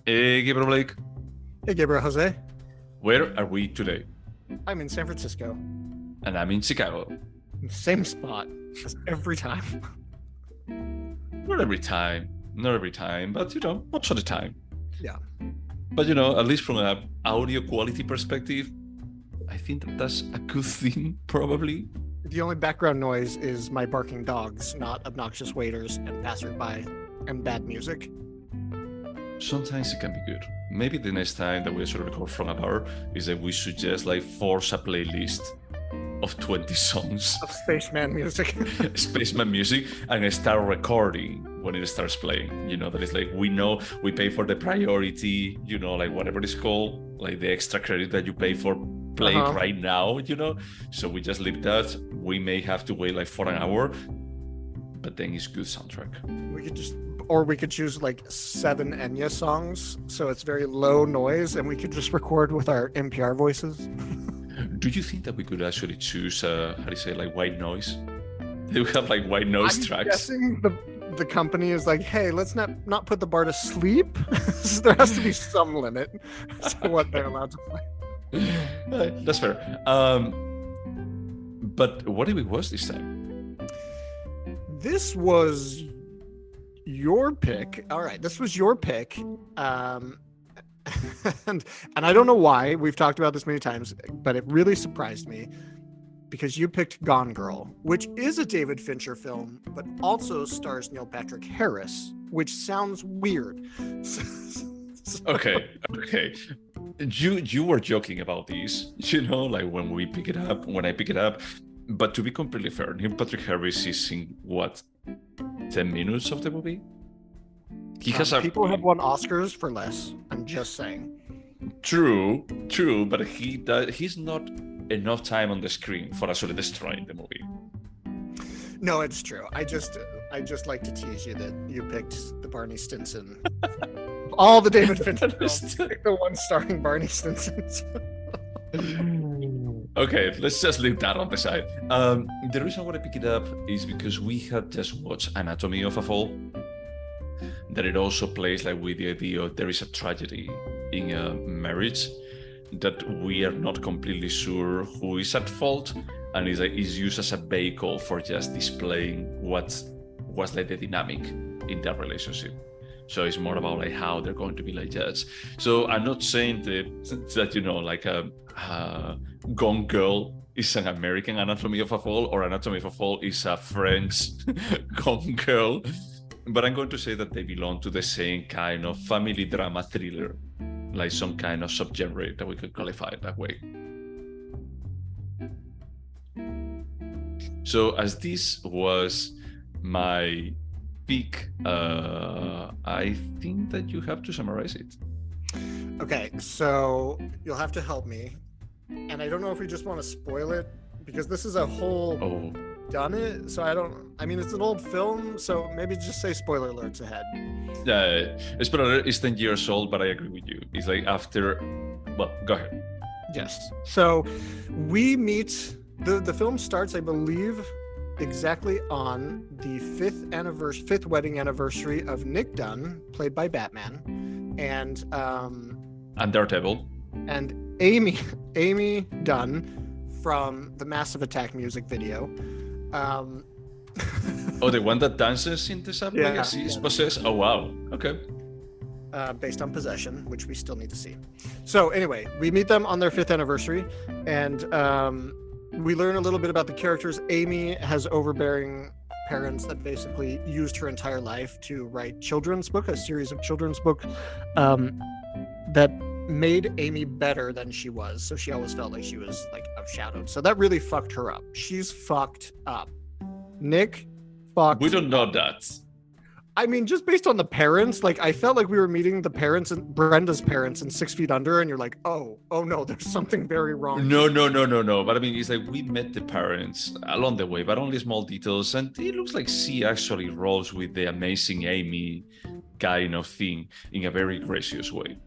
Hey, Gabriel Blake. Hey, Gabriel Jose. Where are we today? I'm in San Francisco. And I'm in Chicago. Same spot as every time. Not every time, but most of the time. Yeah. But at least from an audio quality perspective, I think that's a good thing, probably. The only background noise is my barking dogs, not obnoxious waiters and passerby and bad music. Sometimes it can be good. Maybe the next time that we sort of record from a bar is that we suggest force a playlist of 20 songs of Spaceman music. Spaceman music, and start recording when it starts playing. That is we know we pay for the priority, whatever it's called, the extra credit that you pay for playing right now, So we just leave that. We may have to wait for an hour, but then it's good soundtrack. We could choose 7 Enya songs, so it's very low noise, and we could just record with our NPR voices. Do you think that we could actually choose, white noise? They have white noise tracks. I'm guessing the company is hey, let's not put the bar to sleep. So there has to be some limit to what they're allowed to play. That's fair. But what did we watch this time? This was your pick. All right, this was your pick. And I don't know why. We've talked about this many times, but it really surprised me because you picked Gone Girl, which is a David Fincher film, but also stars Neil Patrick Harris, which sounds weird. Okay. You were joking about these, when I pick it up. But to be completely fair, Neil Patrick Harris is in 10 minutes of the movie? People have won Oscars for less. I'm just saying. True, but he's not enough time on the screen for actually destroying the movie. No, it's true. I just like to tease you that you picked the Barney Stinson. All the David Fincher films, pick the one starring Barney Stinson. Okay, let's just leave that on the side. The reason why I pick it up is because we had just watched Anatomy of a Fall. That it also plays with the idea of there is a tragedy in a marriage that we are not completely sure who is at fault, and is used as a vehicle for just displaying what was the dynamic in that relationship. So it's more about how they're going to be judged. So I'm not saying that Gone Girl is an American Anatomy of a Fall, or Anatomy of a Fall is a French Gone Girl. But I'm going to say that they belong to the same kind of family drama thriller, some kind of subgenre that we could qualify it that way. So as this was my pick, I think that you have to summarize it. Okay, so you'll have to help me. And I don't know if we just want to spoil it, because this is a whole... done it, so it's an old film, so maybe just say spoiler alerts ahead. Spoiler alert is 10 years old, but I agree with you. It's after... Well, go ahead. Yes. So we meet... The film starts, I believe, exactly on the fifth wedding anniversary of Nick Dunn, played by Batman, and Daredevil. And Amy Dunn from the Massive Attack music video. The one that dances in the subway as he's possessed? Oh, wow. Okay. Based on Possession, which we still need to see. So anyway, we meet them on their 5th anniversary, and we learn a little bit about the characters. Amy has overbearing parents that basically used her entire life to write a series of children's books that made Amy better than she was. So she always felt like she was overshadowed. So that really fucked her up. She's fucked up. Nick fucked. We don't know that. Just based on the parents, I felt like we were meeting the parents and Brenda's parents in 6 Feet Under, and you're oh no, there's something very wrong. No. But it's we met the parents along the way, but only small details, and it looks like she actually rolls with the amazing Amy kind of thing in a very gracious way.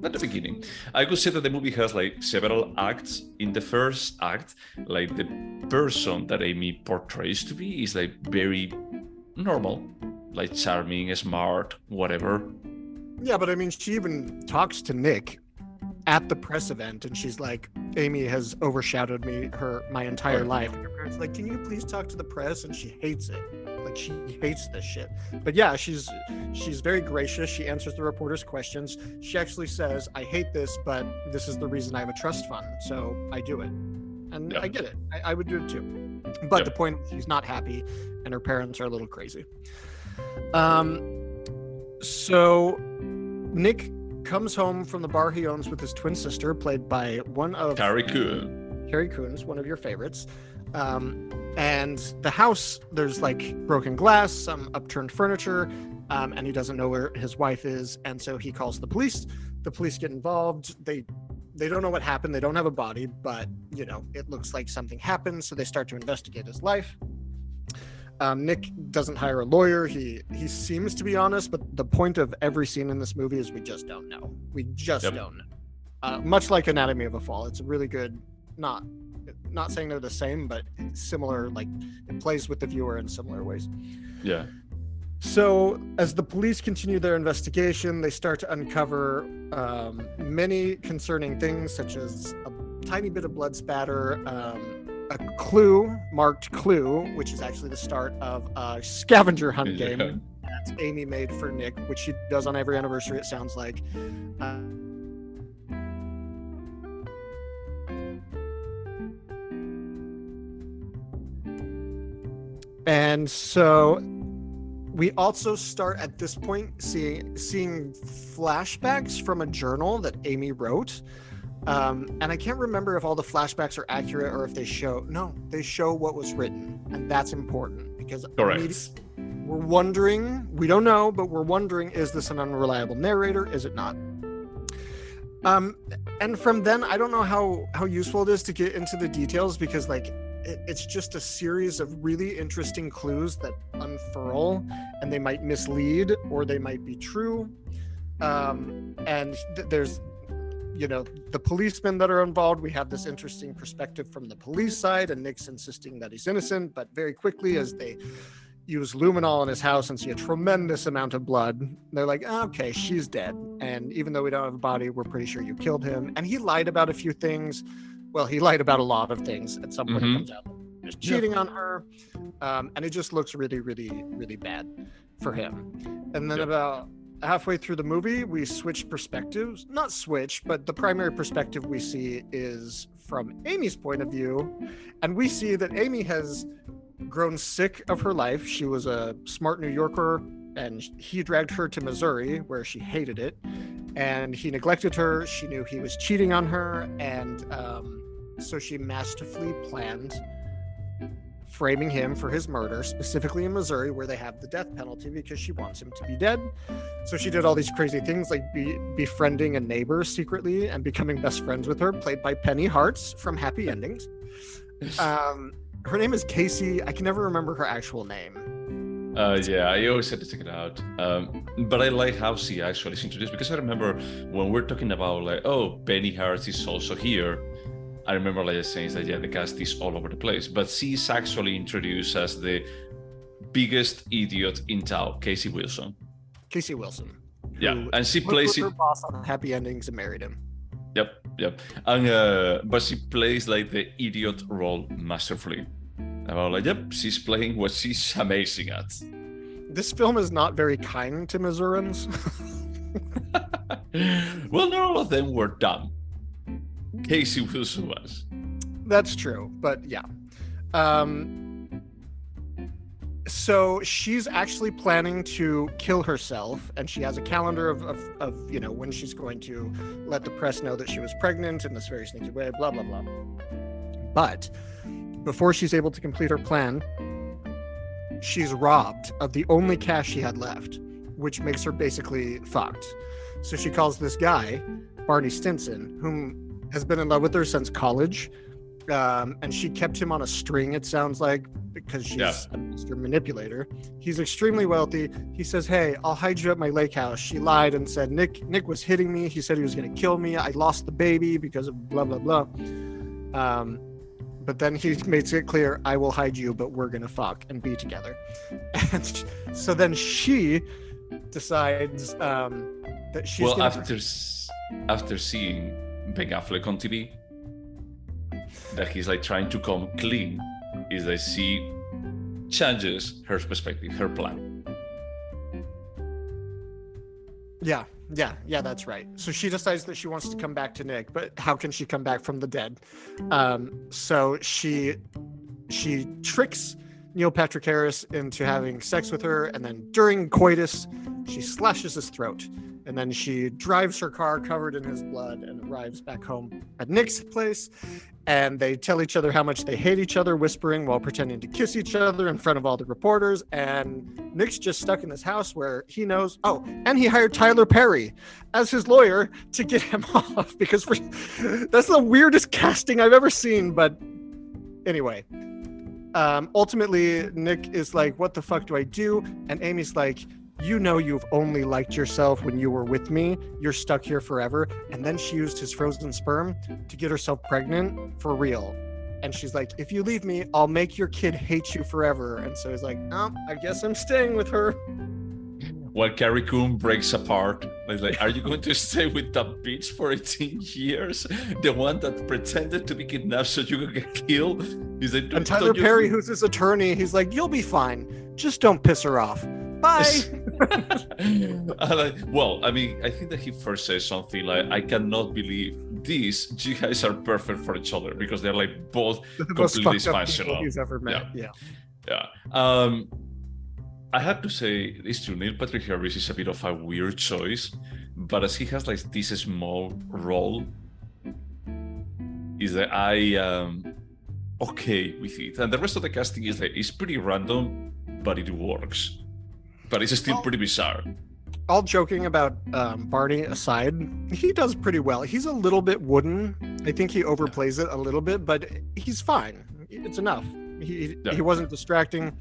At the beginning, I could say that the movie has several acts. In the first act, the person that Amy portrays to be is very normal, charming, smart, whatever. Yeah, but I mean, she even talks to Nick at the press event, and she's like, Amy has overshadowed my entire life. And her parents are like, can you please talk to the press? And she hates it. Like, she hates this shit. But yeah, she's very gracious. She answers the reporters' questions. She actually says, I hate this, but this is the reason I have a trust fund, so I do it. And I get it. I would do it too. But the point is, she's not happy, and her parents are a little crazy. So Nick comes home from the bar he owns with his twin sister, played by one of Carrie Coons, one of your favorites. And the house, there's like broken glass, some upturned furniture, and he doesn't know where his wife is, and so he calls the police. The police get involved. They don't know what happened. They don't have a body, but you know, it looks like something happened, so they start to investigate his life. Nick doesn't hire a lawyer. He seems to be honest, but the point of every scene in this movie is we just don't know. We just don't know. Much like Anatomy of a Fall, it's a really good, not saying they're the same, but similar, like it plays with the viewer in similar ways. Yeah. So as the police continue their investigation, they start to uncover many concerning things, such as a tiny bit of blood spatter, a marked clue, which is actually the start of a scavenger hunt game that Amy made for Nick, which she does on every anniversary, it sounds like. And so we also start at this point seeing flashbacks from a journal that Amy wrote. And I can't remember if all the flashbacks are accurate or if they show what was written. And that's important because we're wondering, we don't know, but we're wondering, is this an unreliable narrator? Is it not? And from then, I don't know how useful it is to get into the details because like, it's just a series of really interesting clues that unfurl, and they might mislead or they might be true. And there's, you know, the policemen that are involved. We have this interesting perspective from the police side, and Nick's insisting that he's innocent, but very quickly as they use luminol in his house and see a tremendous amount of blood, they're like, okay, she's dead. And even though we don't have a body, we're pretty sure you killed him. And he lied about a few things. Well, he lied about a lot of things. At some point, it comes out he's cheating on her, and it just looks really, really, really bad for him. And then about halfway through the movie, we switch perspectives. Not switch, but the primary perspective we see is from Amy's point of view, and we see that Amy has grown sick of her life. She was a smart New Yorker, and he dragged her to Missouri, where she hated it, and he neglected her. She knew he was cheating on her, and so she masterfully planned framing him for his murder, specifically in Missouri, where they have the death penalty, because she wants him to be dead. So she did all these crazy things, like befriending a neighbor secretly and becoming best friends with her, played by Penny Hartz from Happy Endings. Her name is Casey. I can never remember her actual name. I always had to check it out. But I like how she actually is introduced, because I remember when we're talking about like, oh, Penny Hartz is also here. I remember like saying that the cast is all over the place, but she's actually introduced as the biggest idiot in town, Casey Wilson. Yeah, and she plays her boss on Happy Endings and married him. Yep. And but she plays like the idiot role masterfully. And I was like, she's playing what she's amazing at. This film is not very kind to Missourians. Well, not all of them were dumb. Casey Wilson was. That's true, but yeah. So she's actually planning to kill herself, and she has a calendar of you know, when she's going to let the press know that she was pregnant in this very sneaky way, blah, blah, blah. But before she's able to complete her plan, she's robbed of the only cash she had left, which makes her basically fucked. So she calls this guy, Barney Stinson, whom has been in love with her since college, and she kept him on a string, it sounds like, because she's a Mr. Manipulator. He's extremely wealthy. He says, hey, I'll hide you at my lake house. She lied and said Nick was hitting me. He said he was going to kill me. I lost the baby because of blah, blah, blah. But then he makes it clear, I will hide you, but we're going to fuck and be together. And so then she decides that she's well, gonna... after seeing Ben Affleck on TV, that he's like trying to come clean, is that she changes her perspective, her plan. Yeah, that's right. So she decides that she wants to come back to Nick, but how can she come back from the dead? So she tricks Neil Patrick Harris into having sex with her, and then during coitus, she slashes his throat. And then she drives her car covered in his blood and arrives back home at Nick's place. And they tell each other how much they hate each other, whispering while pretending to kiss each other in front of all the reporters. And Nick's just stuck in this house where he knows... Oh, and he hired Tyler Perry as his lawyer to get him off, because that's the weirdest casting I've ever seen. But anyway, ultimately, Nick is like, what the fuck do I do? And Amy's like, you know, you've only liked yourself when you were with me. You're stuck here forever. And then she used his frozen sperm to get herself pregnant for real. And she's like, if you leave me, I'll make your kid hate you forever. And so he's like, oh, I guess I'm staying with her. While Carrie Coon breaks apart, he's like, are you going to stay with that bitch for 18 years? The one that pretended to be kidnapped so you could get killed? He's like, and Tyler Perry, who's his attorney, he's like, you'll be fine. Just don't piss her off. Bye. Well, I mean, I think that he first says something like, I cannot believe this. You guys are perfect for each other, because they're like both completely dysfunctional. He's ever met. Yeah. I have to say, it's true. Neil Patrick Harris is a bit of a weird choice, but as he has like this small role, is that I am okay with it. And the rest of the casting is like, it's pretty random, but it works. But it's still pretty bizarre. All joking about Barney aside, he does pretty well. He's a little bit wooden. I think he overplays it a little bit, but he's fine. It's enough. He wasn't distracting.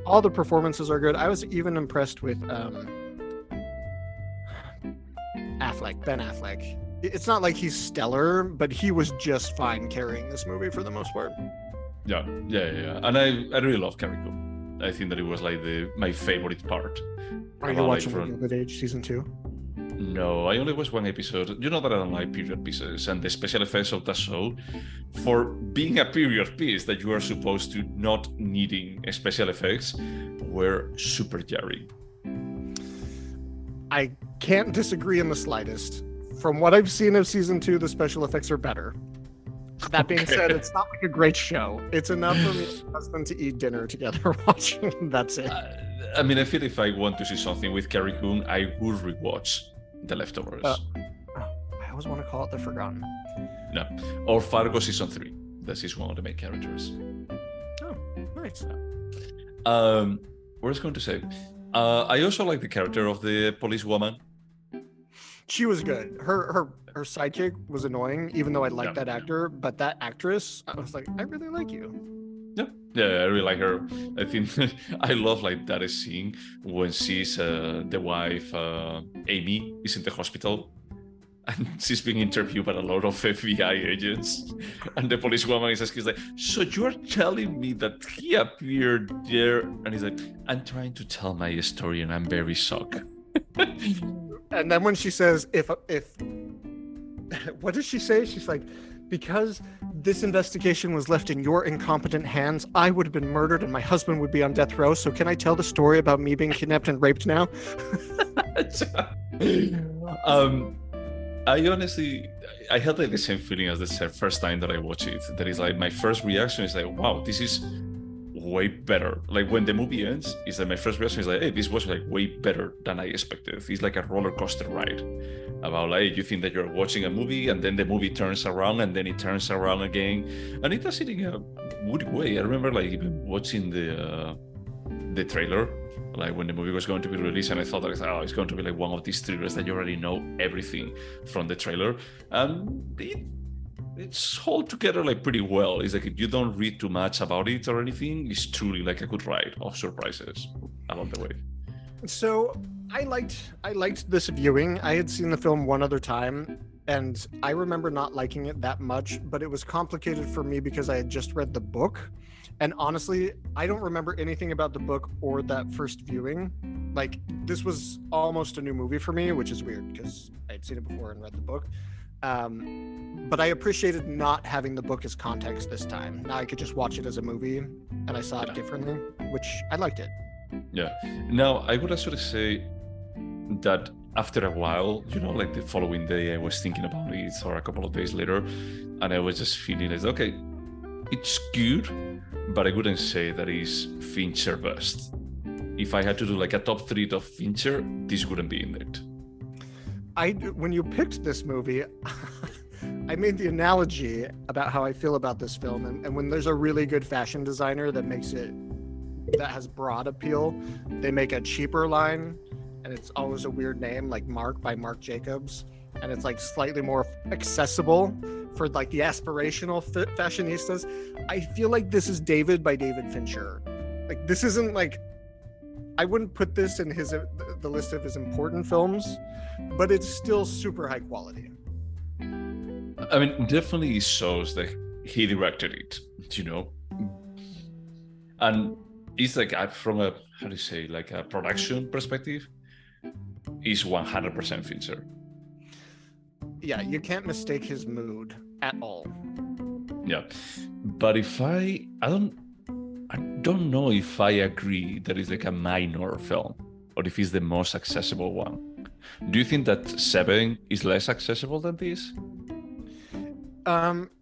All the performances are good. I was even impressed with Ben Affleck. It's not like he's stellar, but he was just fine carrying this movie for the most part. Yeah. And I really love Carrie Coon. I think that it was like my favorite part. Are you watching The Gilded Age season 2? No, I only watched one episode. You know that I don't like period pieces, and the special effects of that show, for being a period piece that you are supposed to not needing special effects, were super jarring. I can't disagree in the slightest. From what I've seen of season 2, the special effects are better. That being said, it's not like a great show. It's enough for me and my husband to eat dinner together watching. That's it. I mean, I feel if I want to see something with Carrie Coon, I would rewatch The Leftovers. I always want to call it The Forgotten. No. Or Fargo season 3. That is one of the main characters. Oh, nice. What was I going to say? I also like the character of the policewoman. She was good. Her sidekick was annoying, even though I liked that actor. But that actress, I was like, I really like you. Yeah, I really like her. I think I love like that scene when she's the wife, Amy, is in the hospital, and she's being interviewed by a lot of FBI agents, and the policewoman is asking, like, so you're telling me that he appeared there? And he's like, I'm trying to tell my story, and I'm very shocked. And then when she says, if what does she say? She's like, because this investigation was left in your incompetent hands, I would have been murdered and my husband would be on death row. So can I tell the story about me being kidnapped and raped now? I honestly, I had like the same feeling as the first time that I watched it. That is like, my first reaction is like, wow, this is way better. Like when the movie ends, is that my first reaction is like, hey, this was like way better than I expected. It's like a roller coaster ride. About like, you think that you're watching a movie and then the movie turns around and then it turns around again, and it does it in a good way. I remember like even watching the trailer, like when the movie was going to be released, and I thought that, oh, it's going to be like one of these thrillers that you already know everything from the trailer, and it's hold together like pretty well. It's like, if you don't read too much about it or anything, it's truly like a good ride of surprises along the way. So I liked this viewing. I had seen the film one other time, and I remember not liking it that much, but it was complicated for me because I had just read the book. And honestly, I don't remember anything about the book or that first viewing. Like, this was almost a new movie for me, which is weird because I had seen it before and read the book. But I appreciated not having the book as context this time. Now I could just watch it as a movie, and I saw it differently, which I liked it. Yeah. Now, I would actually say that after a while, like the following day, I was thinking about it, or a couple of days later, and I was just feeling like, okay, it's good, but I wouldn't say that it's Fincher best. If I had to do like a top 3 of Fincher, this wouldn't be in it. When you picked this movie, I made the analogy about how I feel about this film, and when there's a really good fashion designer that has broad appeal, they make a cheaper line, and it's always a weird name, like Mark by Marc Jacobs, and it's like slightly more accessible for like the aspirational fashionistas. I feel like this is David by David Fincher. Like, this isn't like, I wouldn't put this in the list of his important films, but it's still super high quality. I mean, definitely shows that he directed it, and it's like from a, how do you say, like a production perspective, is 100% Fincher. Yeah, you can't mistake his mood at all. Yeah, but I don't know if I agree that it's like a minor film, or if it's the most accessible one. Do you think that Seven is less accessible than this?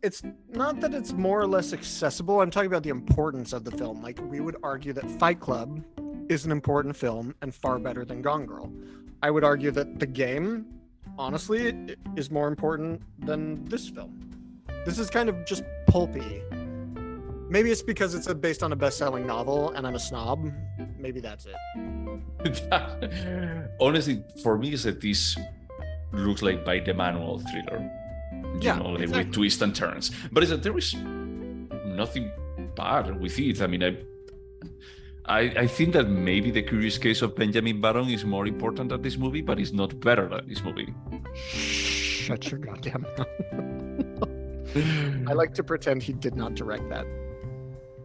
It's not that it's more or less accessible. I'm talking about the importance of the film. Like, we would argue that Fight Club is an important film and far better than Gone Girl. I would argue that The Game, honestly, is more important than this film. This is kind of just pulpy. Maybe it's because it's based on a best-selling novel and I'm a snob. Maybe that's it. Honestly, for me, is that this looks like by the manual thriller. Like exactly. With twists and turns. But it's that there is nothing bad with it. I mean, I think that maybe The Curious Case of Benjamin Button is more important than this movie, but it's not better than this movie. Shut your goddamn mouth. I like to pretend he did not direct that.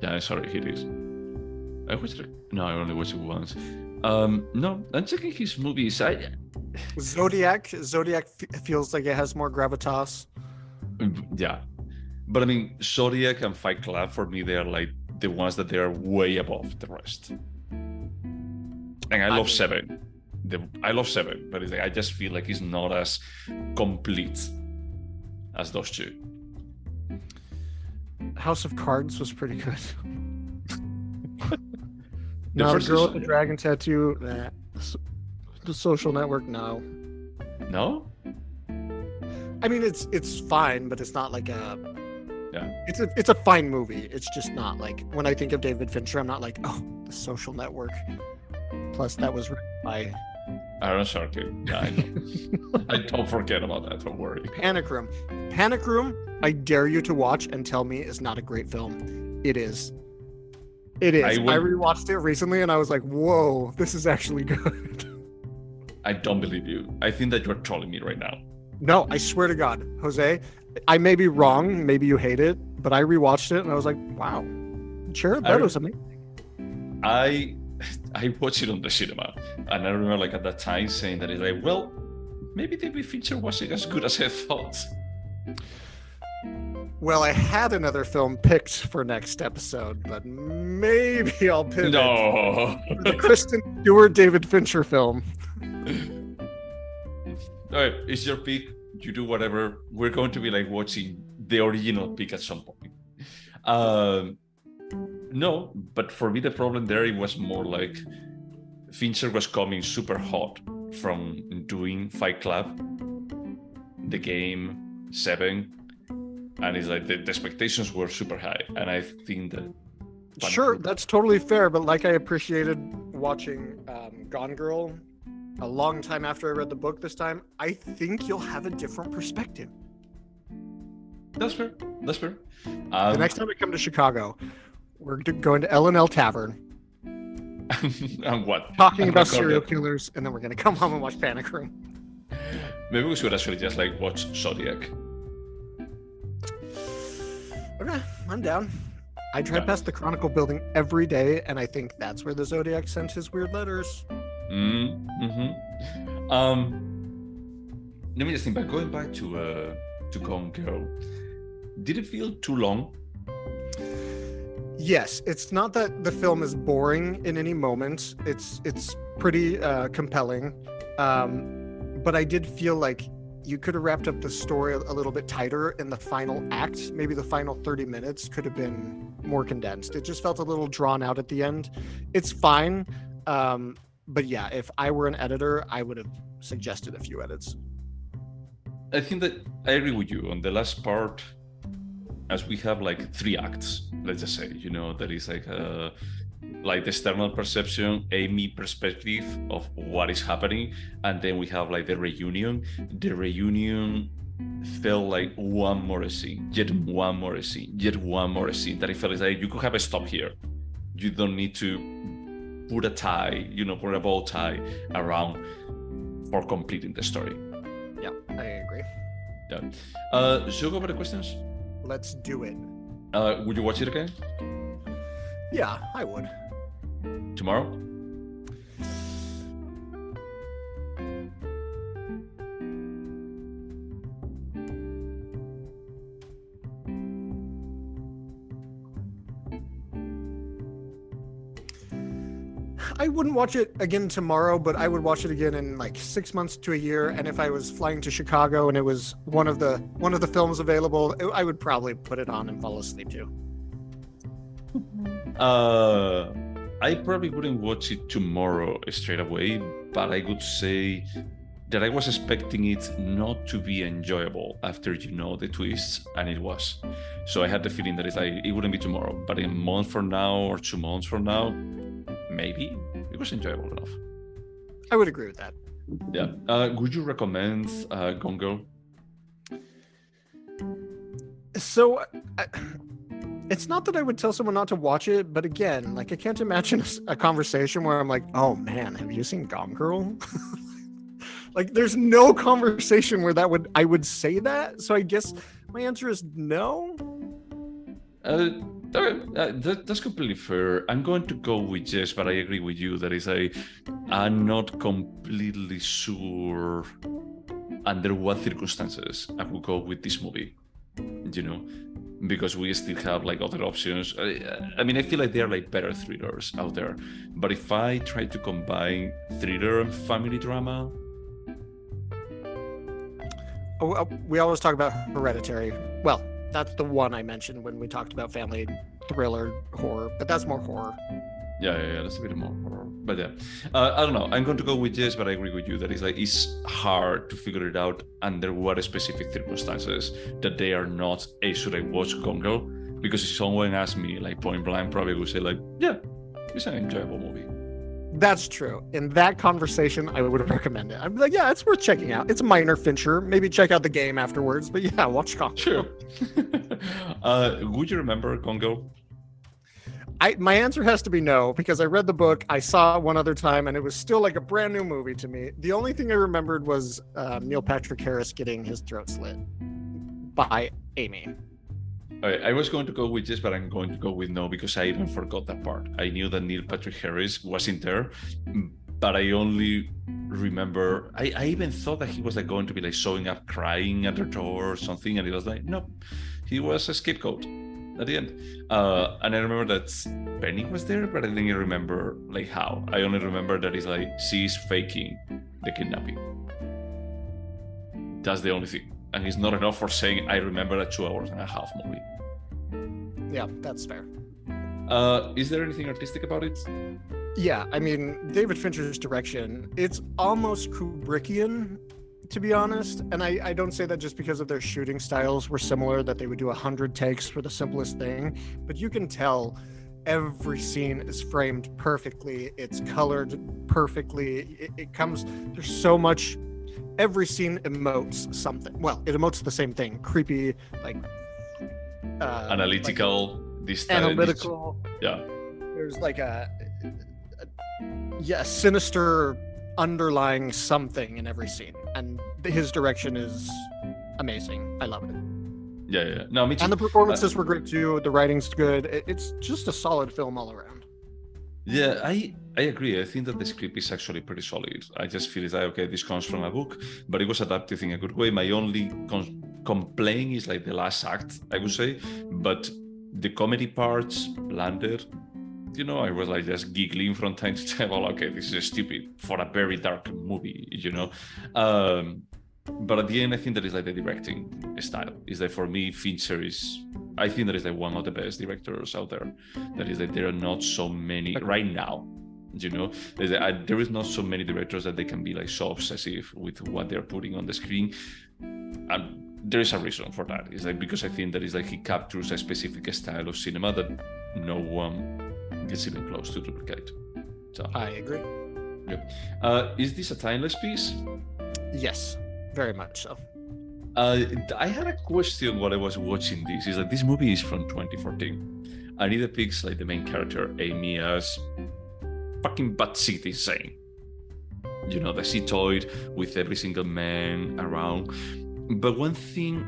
Yeah, sorry, he is. I only watched it once. No, I'm checking his movies. Zodiac feels like it has more gravitas. Yeah, but I mean, Zodiac and Fight Club, for me, they are like the ones that they are way above the rest. And I love Seven. I love Seven, but it's like, I just feel like it's not as complete as those two. House of Cards was pretty good. Not a Girl with a Dragon Tattoo. Nah. The Social Network, no. No? I mean, it's fine, but it's not like a. Yeah. It's a fine movie. It's just not like, when I think of David Fincher, I'm not like, oh, The Social Network. Plus, that was written by Aaron Sorkin. Yeah, I know. I don't forget about that. Don't worry. Panic Room. Panic Room, I dare you to watch and tell me is not a great film. It is. It is. I rewatched it recently and I was like, whoa, this is actually good. I don't believe you. I think that you're trolling me right now. No, I swear to God, Jose, I may be wrong. Maybe you hate it, but I rewatched it and I was like, wow, sure, that was amazing. I watched it on the cinema, and I remember like at that time saying that it's like, well, maybe David Fincher wasn't as good as I thought. Well, I had another film picked for next episode, but maybe I'll pivot. No. The Kristen Stewart David Fincher film. All right, it's your pick. You do whatever. We're going to be like watching the original pick at some point. No, but for me the problem there, it was more like Fincher was coming super hot from doing Fight Club, The Game, Seven, and it's like the expectations were super high, and I think that. Sure, that's totally fair, but like I appreciated watching Gone Girl a long time after I read the book this time, I think you'll have a different perspective. That's fair. The next time I come to Chicago, we're going to L&L Tavern. And what? Talking about serial killers, and then we're going to come home and watch Panic Room. Maybe we should actually just like watch Zodiac. Okay, I'm down. I drive past the Chronicle building every day, and I think that's where the Zodiac sent his weird letters. Let me just think. But going back to Gone Girl, did it feel too long? Yes, it's not that the film is boring in any moment. It's pretty compelling, but I did feel like you could have wrapped up the story a little bit tighter in the final act. Maybe the final 30 minutes could have been more condensed. It just felt a little drawn out at the end. It's fine, but yeah, if I were an editor, I would have suggested a few edits. I think that I agree with you on the last part. As we have like 3 acts, let's just say, there is like the external perception, Amy perspective of what is happening, and then we have like the reunion. The reunion felt like one more scene, yet one more scene, yet one more scene. That it felt like you could have a stop here. You don't need to put a tie, put a bow tie around for completing the story. Yeah, I agree. Yeah. Should we go over the questions? Let's do it. Would you watch it again? Yeah, I would. Tomorrow? I wouldn't watch it again tomorrow, but I would watch it again in like 6 months to a year. And if I was flying to Chicago and it was one of the films available, I would probably put it on and fall asleep too. I probably wouldn't watch it tomorrow straight away, but I would say that I was expecting it not to be enjoyable after the twists, and it was. So I had the feeling that it wouldn't be tomorrow, but in a month from now or 2 months from now, maybe it was enjoyable enough. I would agree with that. Yeah. Would you recommend Gone Girl? So it's not that I would tell someone not to watch it, but again, like I can't imagine a conversation where I'm like, oh man, have you seen Gone Girl? Like there's no conversation where I would say that. So I guess my answer is no. That's completely fair. I'm going to go with yes, but I agree with you that I'm not completely sure under what circumstances I would go with this movie, because we still have like other options. I mean, I feel like there are like better thrillers out there, but if I try to combine thriller and family drama, we always talk about Hereditary. Well, that's the one I mentioned when we talked about family thriller horror, but that's more horror. Yeah, that's a bit more horror. But yeah, I don't know. I'm going to go with yes, but I agree with you that it's hard to figure it out under what specific circumstances that they are not should I watch Gone Girl? Because if someone asked me like point blank, probably would say like, yeah, it's an enjoyable movie. That's true. In that conversation, I would recommend it. I'd be like, yeah, it's worth checking out. It's a minor Fincher. Maybe check out the game afterwards. But yeah, watch Gone Girl. Sure. Would you remember Gone Girl? My answer has to be no, because I read the book, I saw it one other time, and it was still like a brand new movie to me. The only thing I remembered was Neil Patrick Harris getting his throat slit by Amy. All right, I was going to go with yes, but I'm going to go with no because I even forgot that part. I knew that Neil Patrick Harris wasn't there, but I only remember, I even thought that he was like going to be like showing up crying at the door or something, and it was like, no, he was a scapegoat at the end. And I remember that Penny was there, but I didn't remember like how. I only remember that it's like she's faking the kidnapping. That's the only thing. And it's not enough for saying I remember a 2 hours and a half movie. Yeah, that's fair. Is there anything artistic about it? Yeah, I mean, David Fincher's direction, it's almost Kubrickian, to be honest. And I don't say that just because of their shooting styles were similar, that they would do 100 takes for the simplest thing. But you can tell every scene is framed perfectly. It's colored perfectly. It comes, there's so much. Every scene emotes something. Well, it emotes the same thing. Creepy, like analytical, analytical. Yeah. There's like a sinister underlying something in every scene, and his direction is amazing. I love it. Yeah. No, me too. And the performances were great too. The writing's good. It's just a solid film all around. Yeah, I I agree. I think that the script is actually pretty solid. I just feel it's like, okay, this comes from a book, but it was adapted in a good way. My only complaint is like the last act, I would say, but the comedy parts landed. You know, I was like just giggling from time to time. Well, okay, this is stupid for a very dark movie, you know. But at the end, I think that is like the directing style. Is that for me, Fincher is. I think that is like one of the best directors out there. That is that there are not so many right now. You know, there is not so many directors that they can be like so obsessive with what they're putting on the screen, and there is a reason for that. It's like because I think that is like he captures a specific style of cinema that no one gets even close to duplicate. So I agree. Yeah. Is this a timeless piece? Yes, very much so. I had a question while I was watching this. Is that this movie is from 2014, and it depicts like the main character Amy as fucking batshit insane. You know, the cetoid with every single man around. But one thing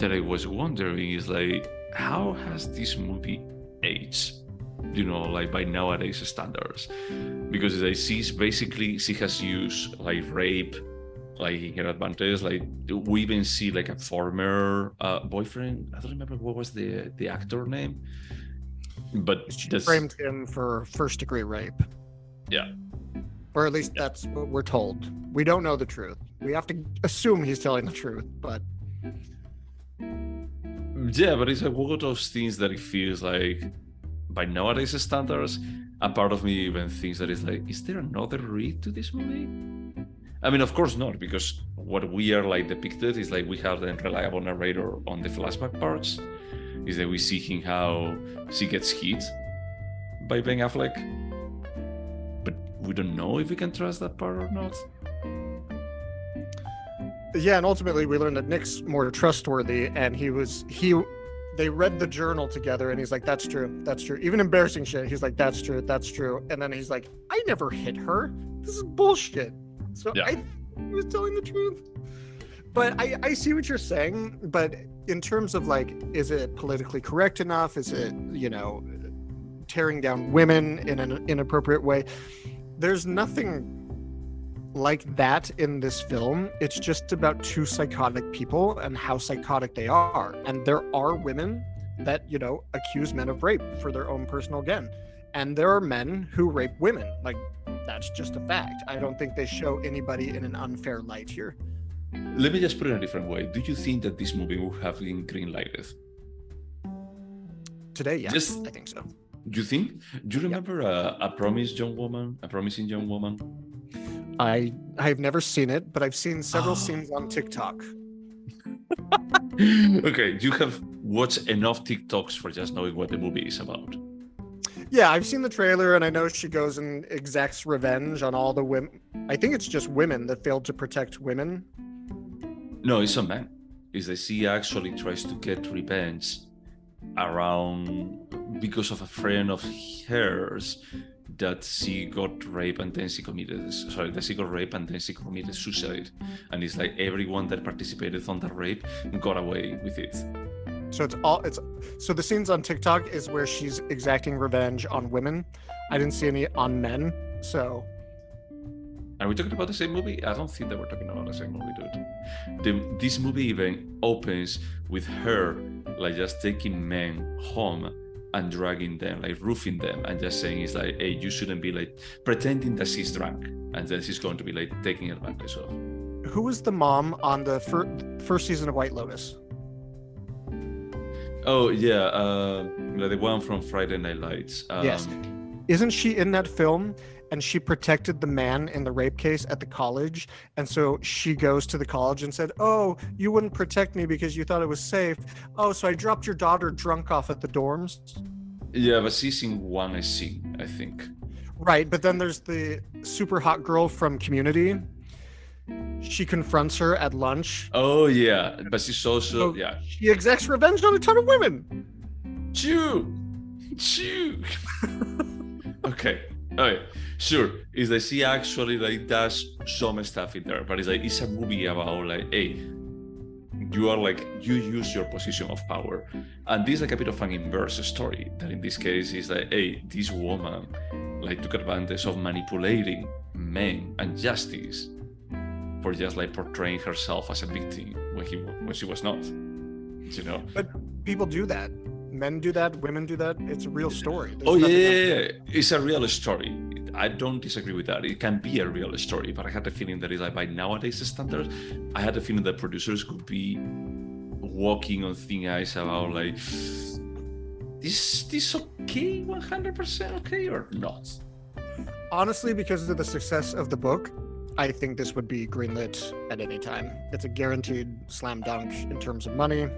that I was wondering is like, how has this movie aged? You know, like by nowadays standards, because I see basically she has used like rape, like in her advantage. Like we even see like a former boyfriend. I don't remember what was the actor name, but she framed him for first-degree rape. Yeah, or at least that's what we're told. We don't know the truth. We have to assume he's telling the truth, but yeah, but it's like one of those things that it feels like. By nowadays standards, a part of me even thinks that it's like, is there another read to this movie? I mean, of course not, because what we are like depicted is like we have the unreliable narrator on the flashback parts, is that we see him how she gets hit by Ben Affleck, but we don't know if we can trust that part or not. Yeah, and ultimately we learned that Nick's more trustworthy, and they read the journal together, and he's like, that's true. Even embarrassing shit, he's like, that's true. And then he's like, I never hit her. This is bullshit. So yeah. I he was telling the truth. But I see what you're saying, but in terms of like, is it politically correct enough? Is it, you know, tearing down women in an inappropriate way? There's nothing like that in this film. It's just about two psychotic people and how psychotic they are. And there are women that, you know, accuse men of rape for their own personal gain. And there are men who rape women. Like, that's just a fact. I don't think they show anybody in an unfair light here. Let me just put it in a different way. Do you think that this movie would have been green-lighted? Today, yes, I think so. Do you think? Do you remember a promising young woman? I've never seen it, but I've seen several scenes on TikTok. Okay, you have watched enough TikToks for just knowing what the movie is about. Yeah, I've seen the trailer, and I know she goes and exacts revenge on all the women. I think it's just women that failed to protect women. No, it's a man. Is that she actually tries to get revenge around because of a friend of hers that she got raped and then she committed suicide. And it's like everyone that participated on the rape got away with it. So so the scenes on TikTok is where she's exacting revenge on women. I didn't see any on men. So are we talking about the same movie? I don't think that we're talking about the same movie, dude. This movie even opens with her like just taking men home and dragging them, like roofing them, and just saying it's like, hey, you shouldn't be like pretending that she's drunk and then she's going to be like taking advantage of. Who was the mom on the first season of White Lotus? Oh yeah, the one from Friday Night Lights. Yes, isn't she in that film? And she protected the man in the rape case at the college. And so she goes to the college and said, oh, you wouldn't protect me because you thought it was safe. Oh, so I dropped your daughter drunk off at the dorms. Yeah, but she's in one scene, I think. Right, but then there's the super hot girl from Community. She confronts her at lunch. Oh, yeah, but she's also, yeah. She exacts revenge on a ton of women. Chew! Okay. Okay, sure. Is that she actually like does some stuff in there, but it's like it's a movie about like, hey, you are like you use your position of power, and this is like a bit of an inverse story. That in this case is like, hey, this woman like took advantage of manipulating men and justice for just like portraying herself as a victim when she was not, you know. But people do that. Men do that. Women do that. It's a real story. It's a real story. I don't disagree with that. It can be a real story, but I had the feeling that it's like by nowadays standards, I had the feeling that producers could be walking on thin ice about like, is this okay, 100% okay or not? Honestly, because of the success of the book, I think this would be greenlit at any time. It's a guaranteed slam dunk in terms of money.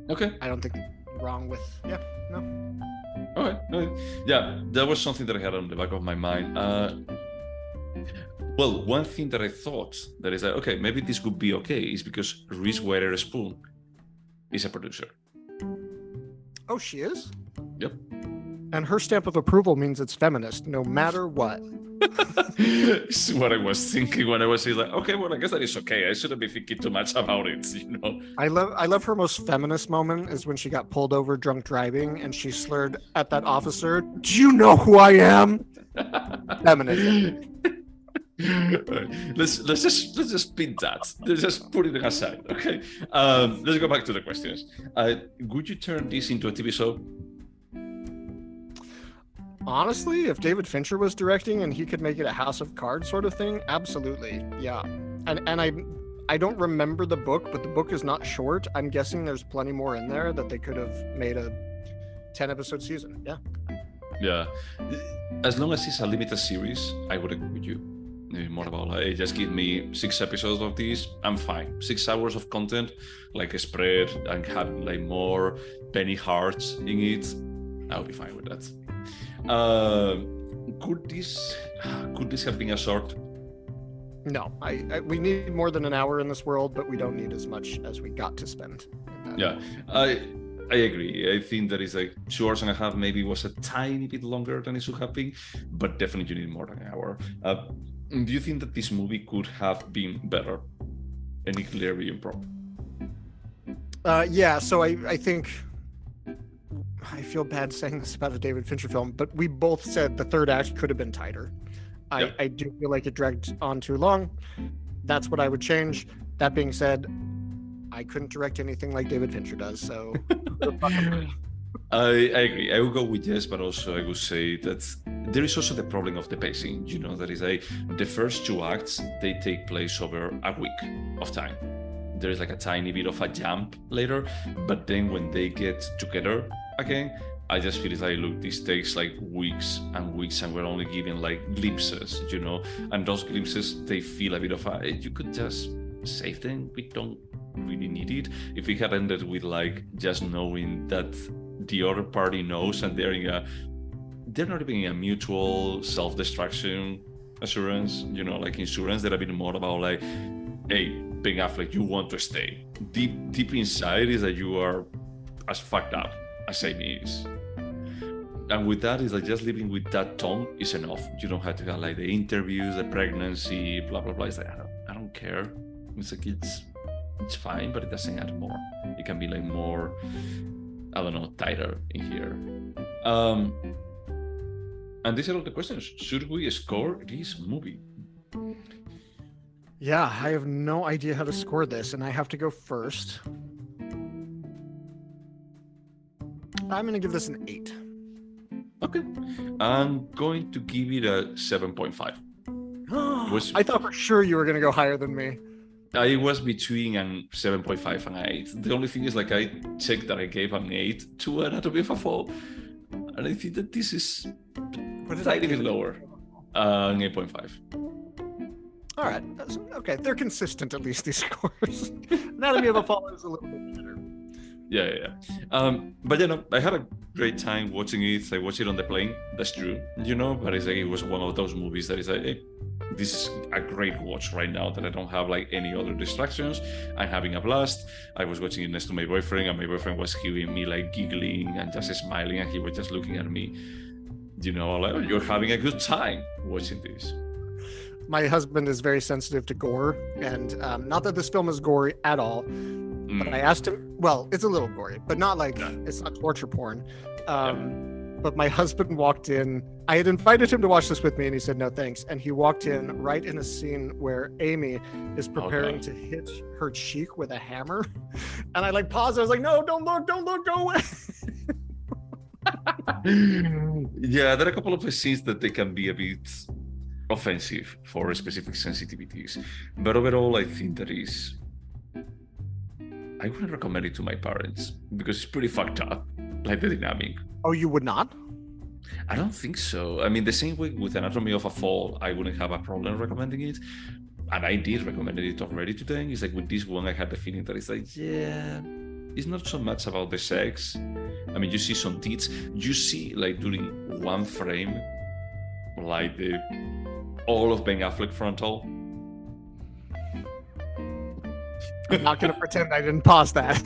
Okay. I don't think wrong with no. All right. Yeah, that was something that I had on the back of my mind. Well, one thing that I thought that is like, okay, maybe this could be okay is because Reese Witherspoon is a producer. Oh, she is? Yep. And her stamp of approval means it's feminist, no matter what. It's what I was thinking when I was like, okay, well, I guess that is okay. I shouldn't be thinking too much about it, you know. I love her most feminist moment is when she got pulled over drunk driving and she slurred at that officer, "Do you know who I am?" Feminism. Let's just pin that. Let's just put it aside, okay? Let's go back to the questions. Would you turn this into a TV show? Honestly, if David Fincher was directing and he could make it a House of Cards sort of thing, absolutely, yeah. And I don't remember the book, but the book is not short. I'm guessing there's plenty more in there that they could have made a 10-episode season. Yeah. Yeah. As long as it's a limited series, I would agree with you. Maybe more about like, just give me 6 episodes of this, I'm fine. 6 hours of content, like a spread and have like more penny hearts in it, I'll be fine with that. Could this have been a short? No, we need more than an hour in this world, but we don't need as much as we got to spend. Yeah, I agree. I think that is like 2 hours and a half maybe was a tiny bit longer than it should have been, but definitely you need more than an hour. Do you think that this movie could have been better? Any clear vision problem? Yeah, so I think I feel bad saying this about a David Fincher film, but we both said the third act could have been tighter. I do feel like it dragged on too long. That's what I would change. That being said, I couldn't direct anything like David Fincher does, so I agree. I will go with yes, but also I would say that there is also the problem of the pacing. You know, that is the first 2 acts, they take place over a week of time. There is like a tiny bit of a jump later, but then when they get together again, I just feel it's like, look, this takes like weeks and weeks, and we're only given like glimpses, you know, and those glimpses, they feel a bit of you could just save them. We don't really need it. If it had ended with like just knowing that the other party knows and they're not even in a mutual self-destruction assurance, you know, like insurance, that a bit more about like, hey, Ben Affleck, you want to stay. Deep inside is that you are as fucked up as Amy is. And with that, is like just living with that tone is enough. You don't have to have like the interviews, the pregnancy, blah blah blah. It's like I don't care. It's like it's fine, but it doesn't add more. It can be like more, I don't know, tighter in here. And these are all the questions. Should we score this movie? Yeah, I have no idea how to score this, and I have to go first. I'm going to give this an 8. Okay. I'm going to give it a 7.5. I thought for sure you were going to go higher than me. I was between an 7.5 and an 8. The only thing is, like, I checked that I gave an 8 to Anatomy of a Fall, and I think that this is a tiny bit lower. An 8.5. All right. Okay. They're consistent, at least, these scores. Anatomy of a Fall is a little bit better. Yeah. But you know, I had a great time watching it. I watched it on the plane. That's true, you know. But it's like it was one of those movies that is like, hey, this is a great watch right now that I don't have like any other distractions. I'm having a blast. I was watching it next to my boyfriend, and my boyfriend was hearing me like giggling and just smiling, and he was just looking at me, you know, like, oh, you're having a good time watching this. My husband is very sensitive to gore, and not that this film is gory at all. But I asked him, well, it's a little gory, but not like, it's not torture porn. But but my husband walked in. I had invited him to watch this with me, and he said no thanks. And he walked in right in a scene where Amy is preparing to hit her cheek with a hammer, and I like paused. I was like, "No, don't look, go away." Yeah, there are a couple of scenes that they can be a bit offensive for specific sensitivities, but overall, I think that is. I wouldn't recommend it to my parents because it's pretty fucked up, like the dynamic. Oh, you would not? I don't think so. I mean, the same way with Anatomy of a Fall, I wouldn't have a problem recommending it. And I did recommend it already to them. It's like with this one, I had the feeling that it's like, yeah, it's not so much about the sex. I mean, you see some tits. You see, like, during one frame, like all of Ben Affleck frontal. I'm not going to pretend I didn't pause that.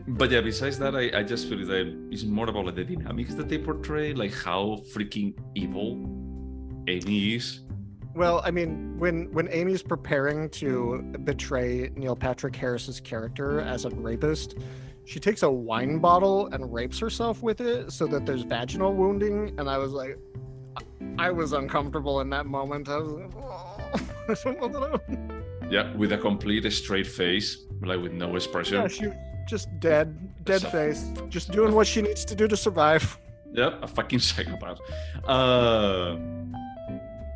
But yeah, besides that, I just feel that it's more about like the dynamics that they portray, like how freaking evil Amy is. Well, I mean, when Amy's preparing to betray Neil Patrick Harris's character as a rapist, she takes a wine bottle and rapes herself with it so that there's vaginal wounding, and I was like, I was uncomfortable in that moment. I was like, oh. Yeah, with a complete straight face, like with no expression. Yeah, she just dead face, just doing what she needs to do to survive. Yeah, a fucking psychopath.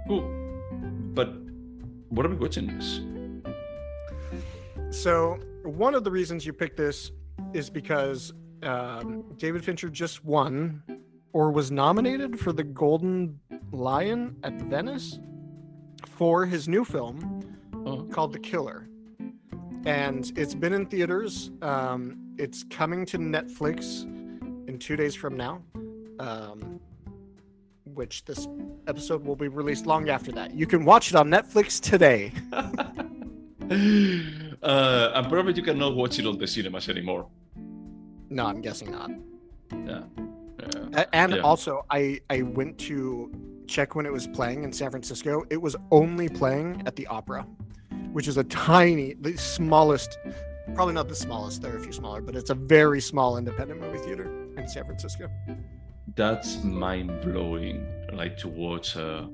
Cool. But what are we watching this? So one of the reasons you picked this is because David Fincher just won or was nominated for the Golden Lion at Venice for his new film called The Killer. And it's been in theaters. It's coming to Netflix in 2 days from now, which this episode will be released long after that. You can watch it on Netflix today. And probably you cannot watch it on the cinemas anymore. No, I'm guessing not. Yeah. Also, I went to check when it was playing in San Francisco. It was only playing at the Opera, which is the smallest, probably not the smallest, there are a few smaller, but it's a very small independent movie theater in San Francisco. That's mind-blowing, like to watch, a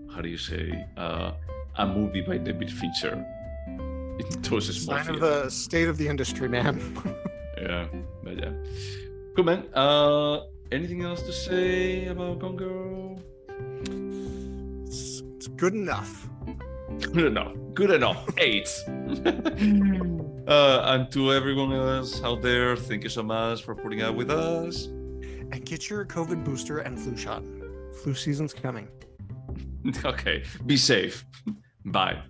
movie by David Fincher. It was a small sign of the state of the industry, man. Yeah, but yeah. Cool, man. Anything else to say about Gone Girl? It's good enough. Good enough. 8. And to everyone else out there, thank you so much for putting up with us. And get your COVID booster and flu shot. Flu season's coming. Okay. Be safe. Bye.